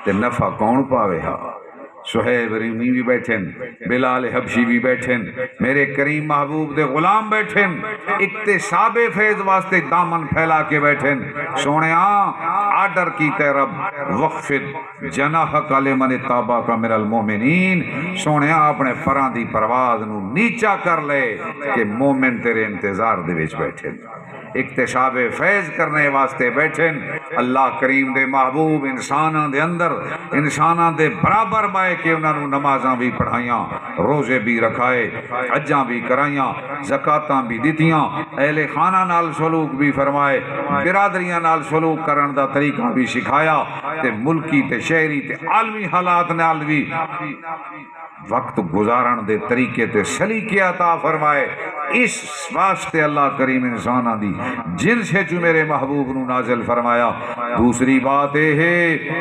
تے نفع کون پاوے ہا؟ سہیب ریمی بھی بیٹھن، بلال حبشی بھی بیٹھن، میرے کریم محبوب دے غلام بیٹھن، اکتساب فیض واسطے دامن پھیلا کے بیٹھن۔ سونے آرڈر کیتے رب وقفد جناحک لمن اتبعک من المومنین، سونے اپنے پراں دی پرواز نو نیچا کر لے کہ مومن تیرے انتظار دے وچ بیٹھن، اکتساب فیض کرنے واسطے بیٹھن۔ اللہ کریم دے محبوب انساناں دے اندر انساناں دے برابر بائے کہ انہاں نو نمازاں بھی پڑھائیاں، روزے بھی رکھائے، حجاں بھی کرائیاں، زکاتاں بھی دتیاں، اہل خانہ نال سلوک بھی فرمائے، برادریاں نال سلوک کرن دا طریقہ بھی سکھایا، تے ملکی تے شہری تے عالمی حالات نال بھی وقت گزارن دے طریقے تے سلیقے عطا فرمائے۔ اس واسطے اللہ کریم انساناں دی جن سے جو میرے محبوب نو نازل فرمایا۔ دوسری بات یہ ہے